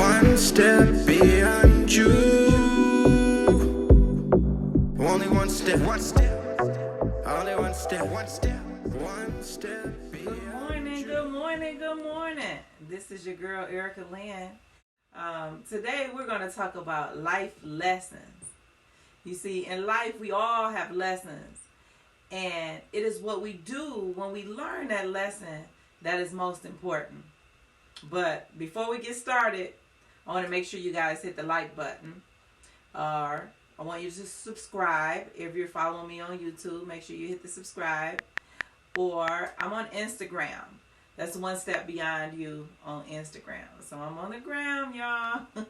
one step beyond you. Only one step, only one step, one step beyond. Good morning, good morning, good morning. This is your girl Erica Lynn. Today we're going to talk about life lessons. You see, in life we all have lessons, and it is what we do when we learn that lesson that is most important. But before we get started, I want to make sure you guys hit the like button. Or I want you to subscribe. If you're following me on YouTube, make sure you hit the subscribe. Or I'm on Instagram. That's one step beyond you on Instagram. So I'm on the gram, y'all.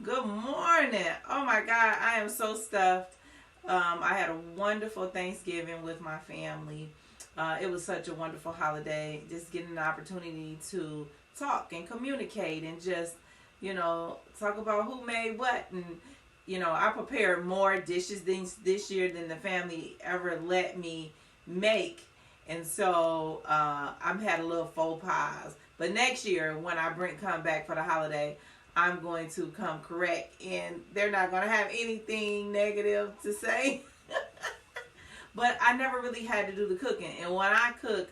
Good morning. Oh my God, I am so stuffed. I had a wonderful Thanksgiving with my family. It was such a wonderful holiday. Just getting an opportunity to talk and communicate and just, talk about who made what. And, I prepared more dishes this year than the family ever let me make. And so I've had a little faux pas. But next year, when I come back for the holiday, I'm going to come correct. And they're not going to have anything negative to say. But I never really had to do the cooking. And when I cook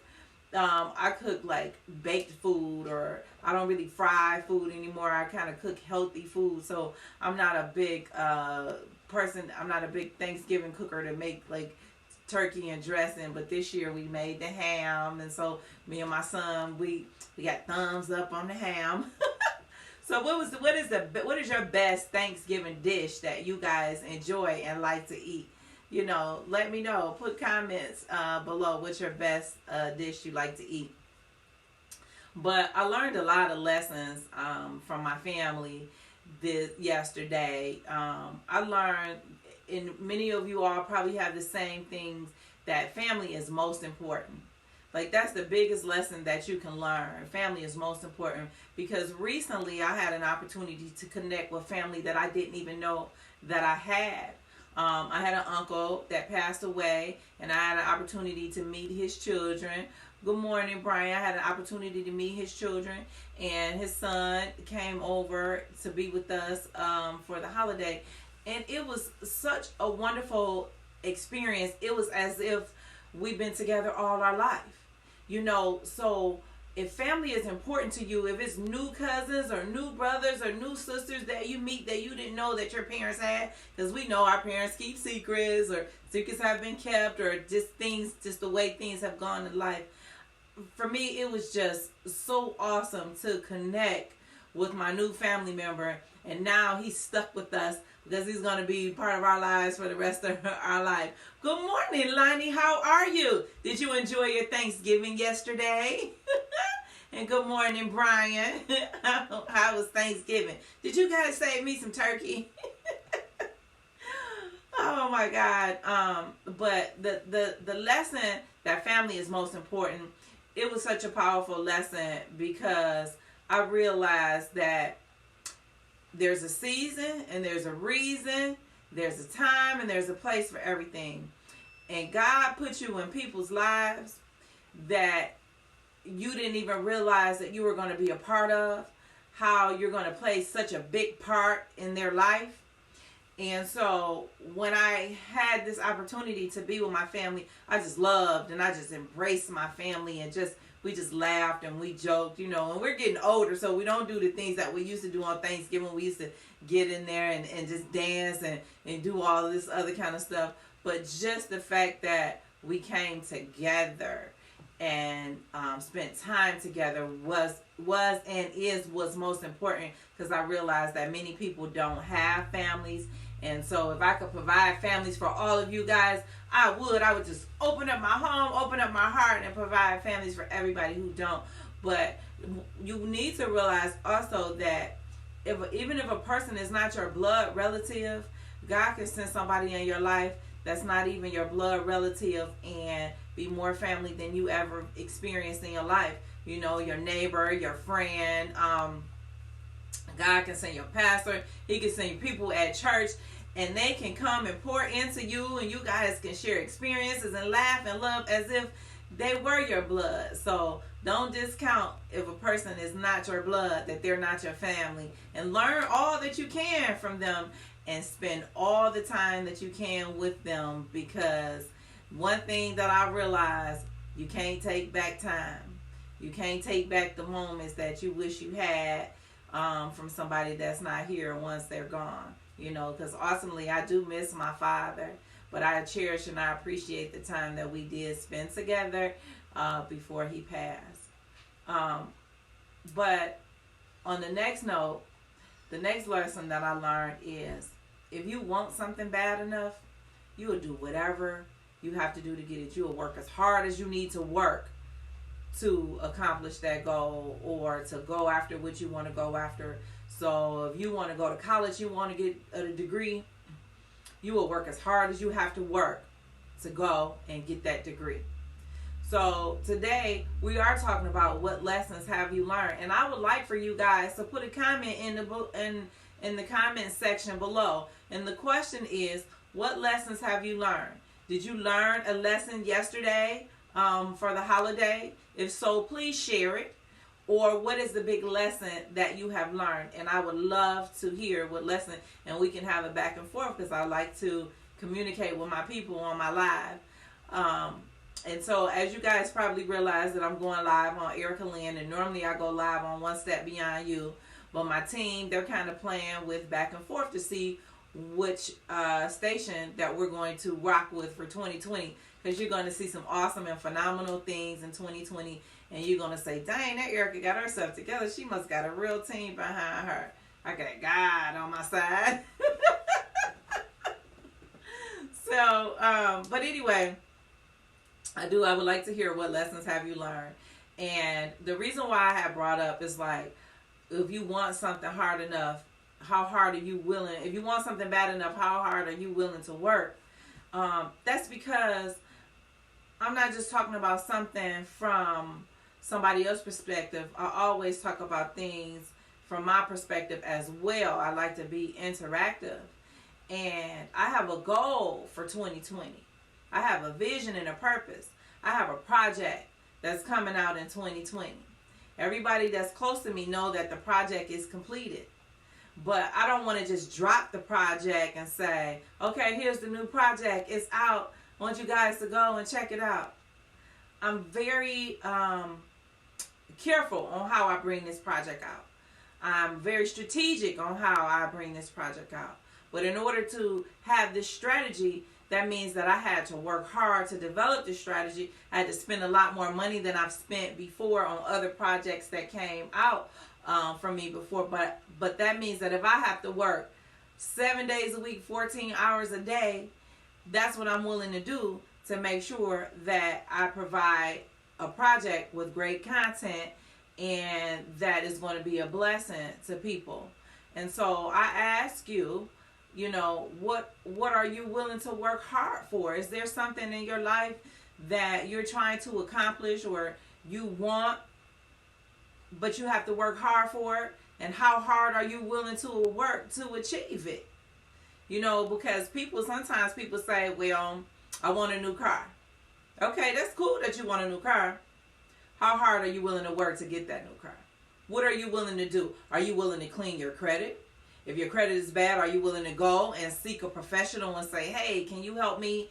like baked food, or I don't really fry food anymore. I kind of cook healthy food. So I'm not a big person. I'm not a big Thanksgiving cooker to make like turkey and dressing. But this year we made the ham. And so me and my son, we got thumbs up on the ham. So what is your best Thanksgiving dish that you guys enjoy and like to eat? Let me know. Put comments below what's your best dish you like to eat. But I learned a lot of lessons from my family yesterday. I learned, and many of you all probably have the same things, that family is most important. Like, that's the biggest lesson that you can learn. Family is most important, because recently I had an opportunity to connect with family that I didn't even know that I had. I had an uncle that passed away, and I had an opportunity to meet his children. Good morning, Brian. I had an opportunity to meet his children, and his son came over to be with us for the holiday. And it was such a wonderful experience. It was as if we've been together all our life. So if family is important to you, if it's new cousins or new brothers or new sisters that you meet that you didn't know that your parents had, because we know our parents keep secrets, or secrets have been kept, or just the way things have gone in life. For me, it was just so awesome to connect with my new family member, and now he's stuck with us because he's going to be part of our lives for the rest of our life. Good morning, Lonnie. How are you? Did you enjoy your Thanksgiving yesterday? And good morning, Brian. How was Thanksgiving? Did you guys save me some turkey? Oh my God. But the lesson that family is most important, it was such a powerful lesson, because I realized that there's a season and there's a reason, there's a time and there's a place for everything. And God put you in people's lives that you didn't even realize that you were going to be a part of, how you're going to play such a big part in their life. And so when I had this opportunity to be with my family, I just loved and I just embraced my family, and we just laughed and we joked, and we're getting older, so we don't do the things that we used to do on Thanksgiving. We used to get in there and just dance and do all this other kind of stuff. But just the fact that we came together and spent time together was most important, because I realized that many people don't have families. And so if I could provide families for all of you guys, I would just open up my home, open up my heart, and provide families for everybody who don't. But you need to realize also that even if a person is not your blood relative, God can send somebody in your life that's not even your blood relative and be more family than you ever experienced in your life. Your neighbor, your friend. God can send your pastor. He can send you people at church, and they can come and pour into you, and you guys can share experiences and laugh and love as if they were your blood. So don't discount if a person is not your blood, that they're not your family. And learn all that you can from them and spend all the time that you can with them, because one thing that I realized, you can't take back time. You can't take back the moments that you wish you had from somebody that's not here once they're gone. You know, because ultimately I do miss my father, but I cherish and I appreciate the time that we did spend together before he passed. But on the next note, the next lesson that I learned is, if you want something bad enough, you will do whatever you have to do to get it. You will work as hard as you need to work to accomplish that goal, or to go after what you want to go after. So if you want to go to college, you want to get a degree, you will work as hard as you have to work to go and get that degree. So today we are talking about what lessons have you learned, and I would like for you guys to put a comment in the comment section below. And the question is, what lessons have you learned? Did you learn a lesson yesterday for the holiday? If so, please share it. Or what is the big lesson that you have learned? And I would love to hear what lesson, and we can have it back and forth, because I like to communicate with my people on my live. And so, as you guys probably realize, that I'm going live on Erica Lynn, and normally I go live on One Step Beyond You. But my team, they're kind of playing with back and forth to see which station that we're going to rock with for 2020. Because you're going to see some awesome and phenomenal things in 2020. And you're going to say, dang, that Erica got herself together. She must got a real team behind her. I got God on my side. So, but anyway, I would like to hear what lessons have you learned. And the reason why I have brought up is, like, if you want something hard enough, how hard are you willing? If you want something bad enough, how hard are you willing to work? That's because I'm not just talking about something from somebody else's perspective. I always talk about things from my perspective as well. I like to be interactive. And I have a goal for 2020. I have a vision and a purpose. I have a project that's coming out in 2020. Everybody that's close to me know that the project is completed. But I don't want to just drop the project and say, okay, here's the new project. It's out. I want you guys to go and check it out. I'm very careful on how I bring this project out. I'm very strategic on how I bring this project out. But in order to have this strategy, that means that I had to work hard to develop this strategy. I had to spend a lot more money than I've spent before on other projects that came out from me before. But that means that if I have to work 7 days a week, 14 hours a day, that's what I'm willing to do to make sure that I provide a project with great content and that is going to be a blessing to people. And so I ask you, you know, what are you willing to work hard for? Is there something in your life that you're trying to accomplish or you want, but you have to work hard for it? And how hard are you willing to work to achieve it? You know, because sometimes people say, well, I want a new car. Okay, that's cool that you want a new car. How hard are you willing to work to get that new car? What are you willing to do? Are you willing to clean your credit? If your credit is bad, are you willing to go and seek a professional and say, hey, can you help me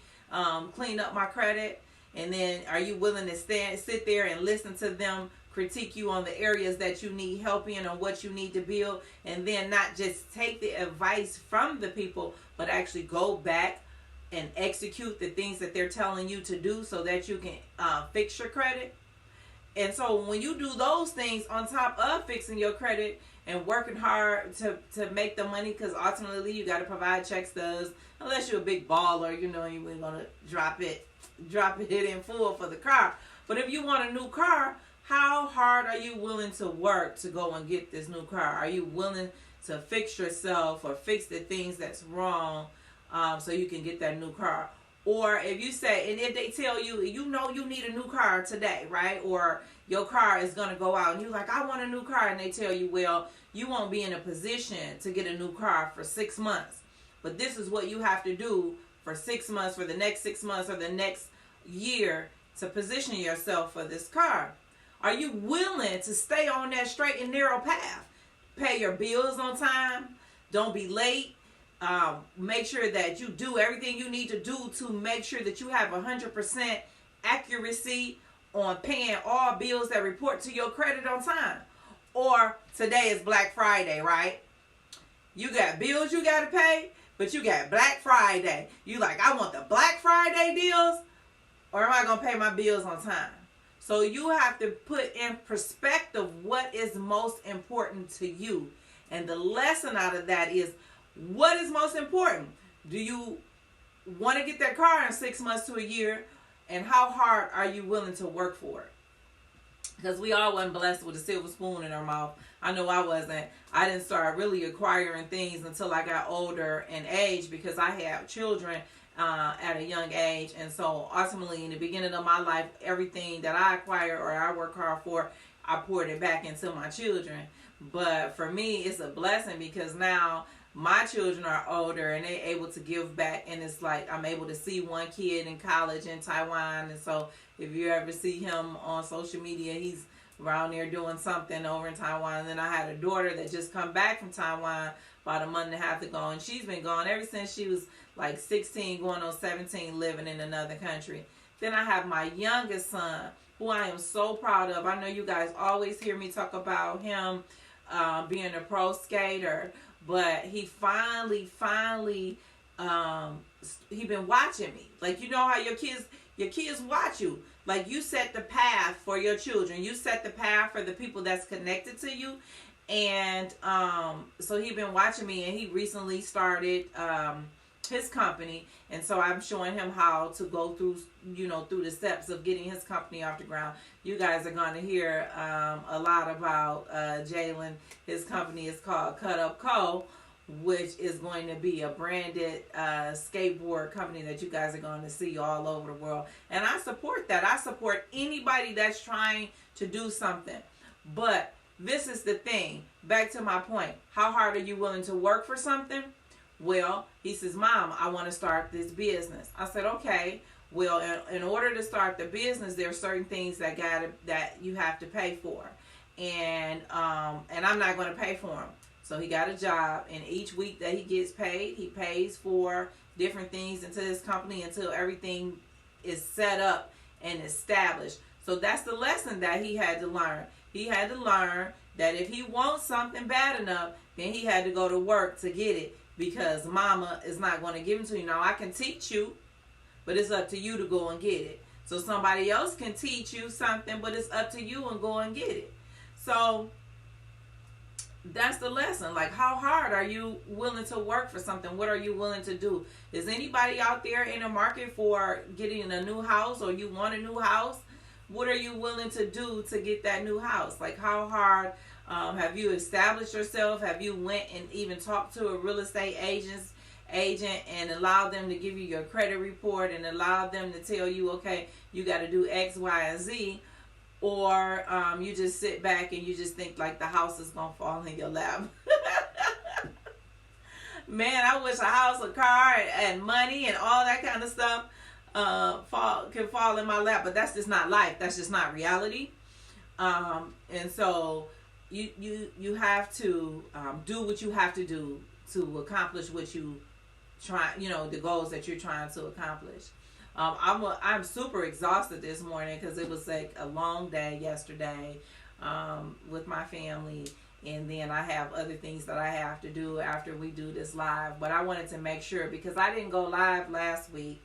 clean up my credit? And then are you willing to sit there and listen to them critique you on the areas that you need help in or what you need to build, and then not just take the advice from the people, but actually go back and execute the things that they're telling you to do so that you can fix your credit? And so when you do those things on top of fixing your credit and working hard to make the money, because ultimately you got to provide check stubs, unless you're a big baller, you know, you ain't going to drop it in full for the car. But if you want a new car, how hard are you willing to work to go and get this new car? Are you willing to fix yourself or fix the things that's wrong so you can get that new car? Or if you say, and if they tell you, you know you need a new car today, right? Or your car is going to go out and you're like, I want a new car. And they tell you, well, you won't be in a position to get a new car for 6 months. But this is what you have to do for 6 months, for the next 6 months or the next year to position yourself for this car? Are you willing to stay on that straight and narrow path? Pay your bills on time. Don't be late. Make sure that you do everything you need to do to make sure that you have 100% accuracy on paying all bills that report to your credit on time. Or today is Black Friday, right? You got bills you got to pay, but you got Black Friday. You like, I want the Black Friday deals, or am I going to pay my bills on time? So you have to put in perspective what is most important to you. And the lesson out of that is, what is most important? Do you want to get that car in 6 months to a year? And how hard are you willing to work for it? Because we all wasn't blessed with a silver spoon in our mouth. I know I wasn't. I didn't start really acquiring things until I got older in age, because I had children at a young age. And so ultimately, in the beginning of my life, everything that I acquire or I work hard for, I poured it back into my children. But for me, it's a blessing, because now my children are older and they're able to give back. And it's like I'm able to see one kid in college in Taiwan. And so if you ever see him on social media, he's around there doing something over in Taiwan. And then I had a daughter that just come back from Taiwan about a month and a half ago. And she's been gone ever since she was like 16, going on 17, living in another country. Then I have my youngest son, who I am so proud of. I know you guys always hear me talk about him being a pro skater. But he finally, he been watching me. Like, you know how your kids watch you. Like, you set the path for your children. You set the path for the people that's connected to you. And so he been watching me, and he recently started his company. And so I'm showing him how to go through, through the steps of getting his company off the ground. You guys are going to hear a lot about Jalen. His company is called Cut Up Co., which is going to be a branded skateboard company that you guys are going to see all over the world. And I support that. I support anybody that's trying to do something. But this is the thing. Back to my point. How hard are you willing to work for something? Well, he says, Mom, I want to start this business. I said, okay. Well, in order to start the business, there are certain things that you have to pay for. And I'm not going to pay for him. So he got a job, and each week that he gets paid, he pays for different things into his company until everything is set up and established. So that's the lesson that he had to learn. He had to learn that if he wants something bad enough, then he had to go to work to get it, because Mama is not going to give it to you. Now, I can teach you, but it's up to you to go and get it. So somebody else can teach you something, but it's up to you and go and get it. So that's the lesson. Like, how hard are you willing to work for something? What are you willing to do? Is anybody out there in the market for getting a new house, or you want a new house? What are you willing to do to get that new house? Like, how hard have you established yourself? Have you went and even talked to a real estate agent and allowed them to give you your credit report and allowed them to tell you, okay, you got to do X, Y, and Z? Or you just sit back and you just think like the house is going to fall in your lap. Man, I wish a house, a car, and money and all that kind of stuff can fall in my lap. But that's just not life. That's just not reality. And so you have to do what you have to do to accomplish what you try, the goals that you're trying to accomplish. I'm super exhausted this morning because it was like a long day yesterday with my family, and then I have other things that I have to do after we do this live. But I wanted to make sure, because I didn't go live last week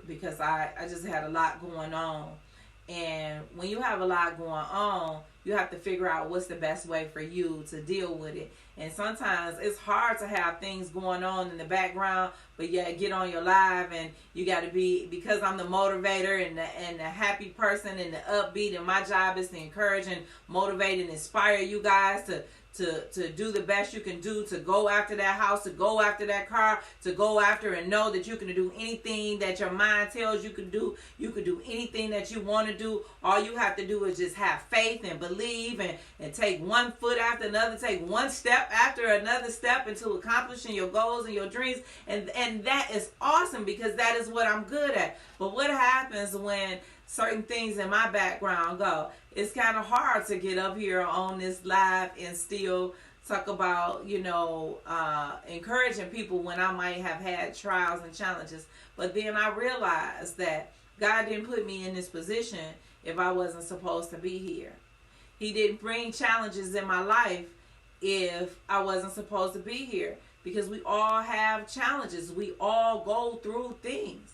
because I just had a lot going on. And when you have a lot going on, you have to figure out what's the best way for you to deal with it. And sometimes it's hard to have things going on in the background, but yeah, get on your live, and you got to be, because I'm the motivator and the happy person and the upbeat, and my job is to encourage and motivate and inspire you guys to do the best you can do, to go after that house, to go after that car, to go after and know that you can do anything that your mind tells you can do. You can do anything that you want to do. All you have to do is just have faith and believe and take one foot after another, take one step after another step into accomplishing your goals and your dreams. And that is awesome, because that is what I'm good at. But what happens when certain things in my background go? It's kind of hard to get up here on this live and still talk about, encouraging people when I might have had trials and challenges. But then I realized that God didn't put me in this position if I wasn't supposed to be here. He didn't bring challenges in my life if I wasn't supposed to be here. Because we all have challenges. We all go through things.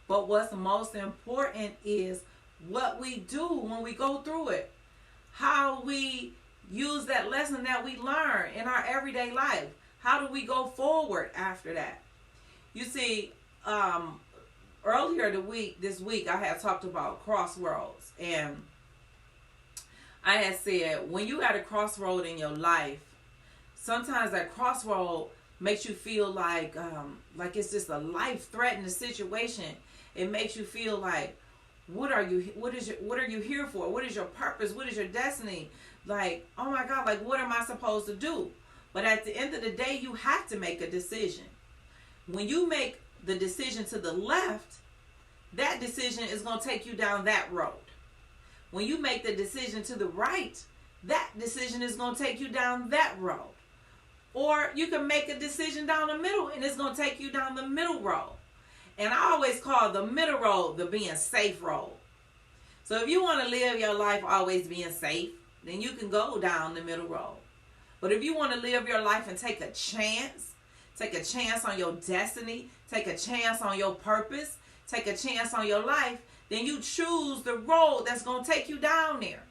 But what's most important is what we do when we go through it. How we use that lesson that we learn in our everyday life. How do we go forward after that? You see, earlier this week, I had talked about crossroads. And I had said, when you at a crossroad in your life, sometimes that crossroad makes you feel like it's just a life-threatening situation. It makes you feel like, what are you here for? What is your purpose? What is your destiny? Like, oh my God, like, what am I supposed to do? But at the end of the day, you have to make a decision. When you make the decision to the left, that decision is going to take you down that road. When you make the decision to the right, that decision is going to take you down that road. Or you can make a decision down the middle and it's going to take you down the middle road. And I always call the middle road the being safe road. So if you want to live your life always being safe, then you can go down the middle road. But if you want to live your life and take a chance on your destiny, take a chance on your purpose, take a chance on your life, then you choose the road that's going to take you down there.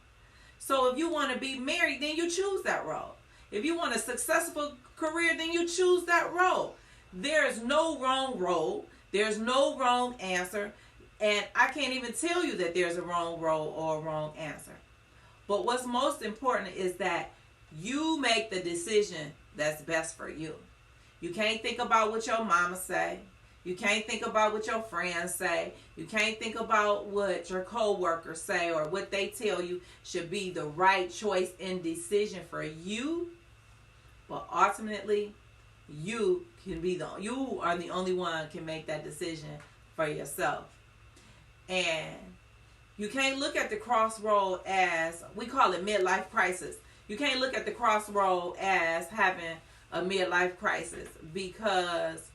So if you want to be married, then you choose that road. If you want a successful career, then you choose that road. There is no wrong road. There's no wrong answer. And I can't even tell you that there's a wrong road or a wrong answer. But what's most important is that you make the decision that's best for you. You can't think about what your mama say. You can't think about what your friends say. You can't think about what your co-workers say or what they tell you should be the right choice and decision for you. But ultimately, you are the only one can make that decision for yourself. And you can't look at the crossroad as, we call it midlife crisis. You can't look at the crossroad as having a midlife crisis because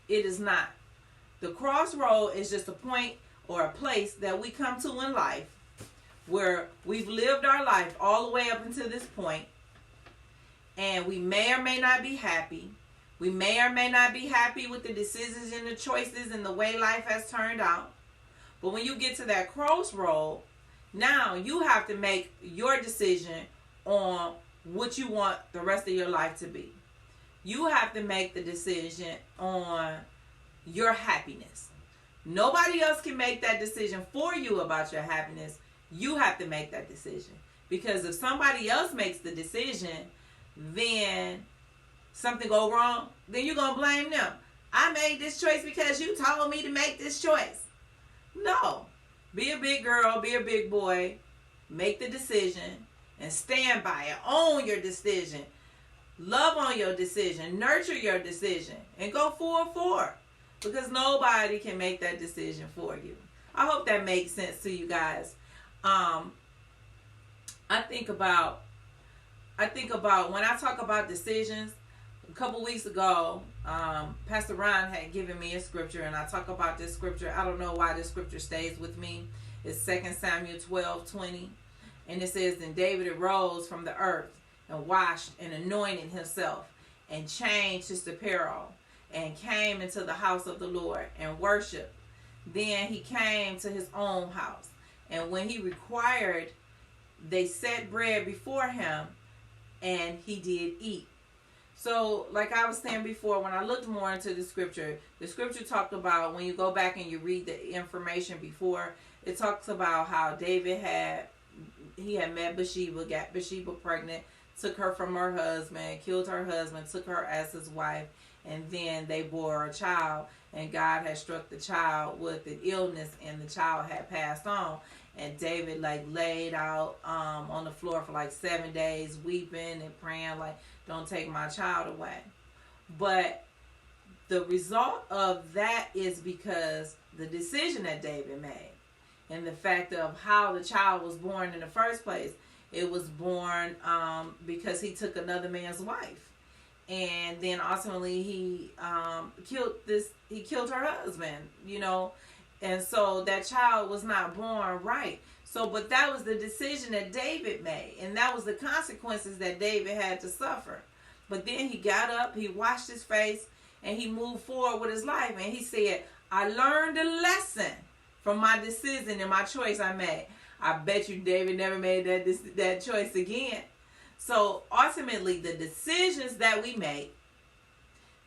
it is not. The crossroad is just a point or a place that we come to in life where we've lived our life all the way up until this point, and we may or may not be happy. We may or may not be happy with the decisions and the choices and the way life has turned out. But when you get to that crossroad, now you have to make your decision on what you want the rest of your life to be. You have to make the decision on your happiness. Nobody else can make that decision for you about your happiness. You have to make that decision. Because if somebody else makes the decision, then something go wrong, then you're going to blame them. I made this choice because you told me to make this choice. No. Be a big girl, be a big boy, make the decision, and stand by it. Own your decision. Love on your decision. Nurture your decision. And go forward for it. Because nobody can make that decision for you. I hope that makes sense to you guys. I think about when I talk about decisions. A couple weeks ago, Pastor Ron had given me a scripture, and I talk about this scripture. I don't know why this scripture stays with me. It's 2 Samuel 12:20, and it says, "Then David arose from the earth and washed and anointed himself and changed his apparel and came into the house of the Lord and worshiped. Then he came to his own house, and when he required, they set bread before him, and he did eat." So, like I was saying before, when I looked more into the scripture talked about, when you go back and you read the information before, it talks about how David had met Bathsheba, got Bathsheba pregnant, took her from her husband, killed her husband, took her as his wife, and then they bore a child, and God had struck the child with an illness, and the child had passed on. And David laid out on the floor for 7 days, weeping and praying don't take my child away. But the result of that is because the decision that David made and the fact of how the child was born in the first place. It was born because he took another man's wife, and then ultimately he killed her husband, and so that child was not born right. So, but that was the decision that David made, and that was the consequences that David had to suffer. But then he got up, he washed his face, and he moved forward with his life, and he said, I learned a lesson from my decision and my choice I made. I bet you David never made that choice again. So ultimately, the decisions that we make,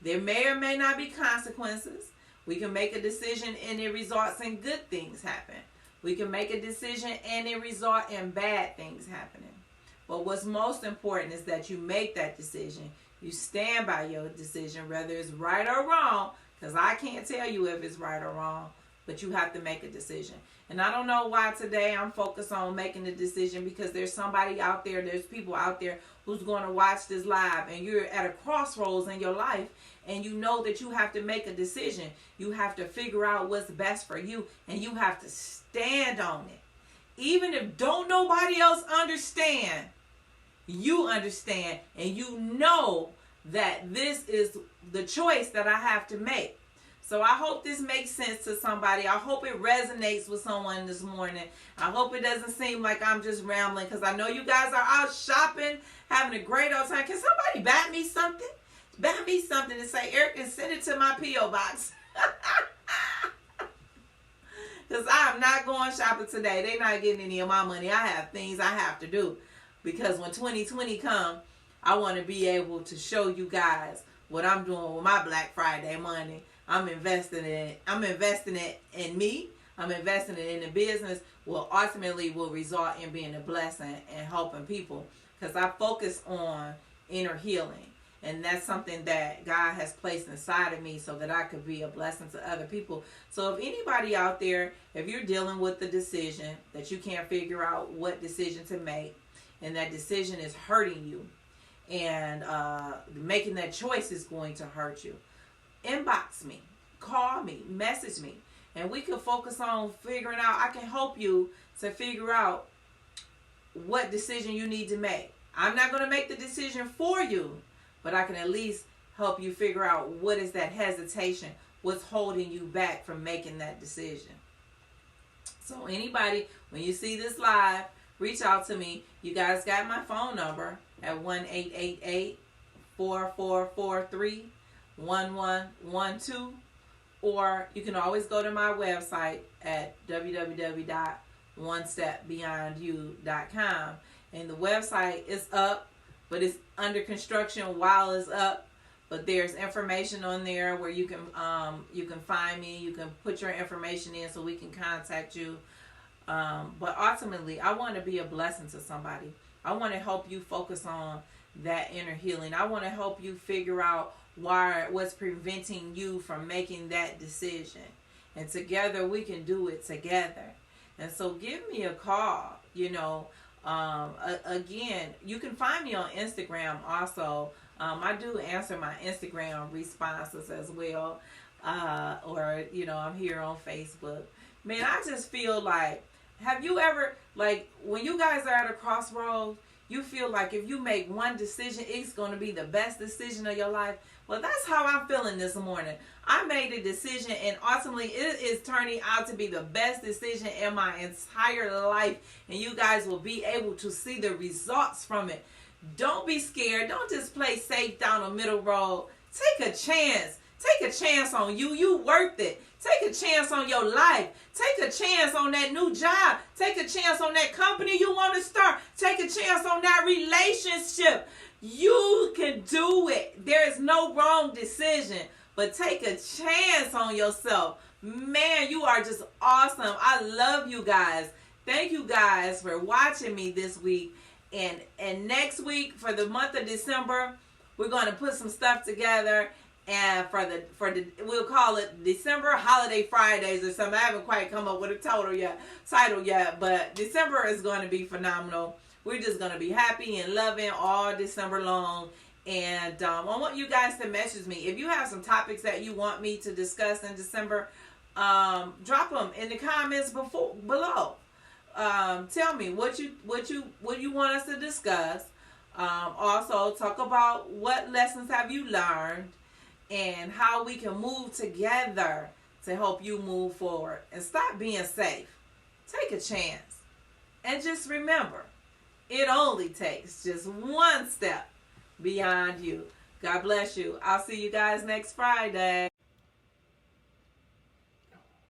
there may or may not be consequences. We can make a decision and it results in good things happen. We can make a decision and it results in bad things happening. But what's most important is that you make that decision. You stand by your decision, whether it's right or wrong, because I can't tell you if it's right or wrong, but you have to make a decision. And I don't know why today I'm focused on making the decision, because there's somebody out there, there's people out there who's going to watch this live, and you're at a crossroads in your life, and you know that you have to make a decision. You have to figure out what's best for you, and you have to stand on it. Even if don't nobody else understand, you understand, and you know that this is the choice that I have to make. So I hope this makes sense to somebody. I hope it resonates with someone this morning. I hope it doesn't seem like I'm just rambling, because I know you guys are out shopping, having a great old time. Can somebody bat me something? Bat me something and say, Erica, send it to my P.O. box. Because I'm not going shopping today. They're not getting any of my money. I have things I have to do. Because when 2020 comes, I want to be able to show you guys what I'm doing with my Black Friday money. I'm investing it in me. I'm investing it in the business. Ultimately will result in being a blessing and helping people. Because I focus on inner healing. And that's something that God has placed inside of me so that I could be a blessing to other people. So if anybody out there, if you're dealing with the decision that you can't figure out what decision to make, and that decision is hurting you, and making that choice is going to hurt you, inbox me, call me, message me, and we can focus on figuring out. I can help you to figure out what decision you need to make. I'm not going to make the decision for you, but I can at least help you figure out what is that hesitation, what's holding you back from making that decision. So anybody, when you see this live, reach out to me. You guys got my phone number at 1-888-4443-1112. Or you can always go to my website at www.onestepbeyondyou.com. And the website is up, but it's under construction while it's up. But there's information on there where you can find me. You can put your information in so we can contact you. But ultimately, I want to be a blessing to somebody. I want to help you focus on that inner healing. I want to help you figure out what's preventing you from making that decision. And together, we can do it together. And so give me a call. Again, you can find me on Instagram also. I do answer my Instagram responses as well. Or I'm here on Facebook. Man, I just feel like, have you ever, like, when you guys are at a crossroads, you feel like if you make one decision, it's going to be the best decision of your life? Well, that's how I'm feeling this morning. I made a decision, and ultimately it is turning out to be the best decision in my entire life. And you guys will be able to see the results from it. Don't be scared. Don't just play safe down the middle road. Take a chance. Take a chance on you. You worth it. Take a chance on your life. Take a chance on that new job. Take a chance on that company you want to start. Take a chance on that relationship. You can do it. There is no wrong decision, but take a chance on yourself. Man, you are just awesome. I love you guys. Thank you guys for watching me this week. And next week, for the month of December, we're going to put some stuff together. And for the we'll call it December Holiday Fridays or something. I haven't quite come up with a title yet, but December is going to be phenomenal. We're just going to be happy and loving all December long. And I want you guys to message me. If you have some topics that you want me to discuss in December, drop them in the comments below. Tell me what you want us to discuss. Also, talk about what lessons have you learned and how we can move together to help you move forward. And stop being safe. Take a chance. And just remember, it only takes just one step beyond you. God bless you. I'll see you guys next Friday.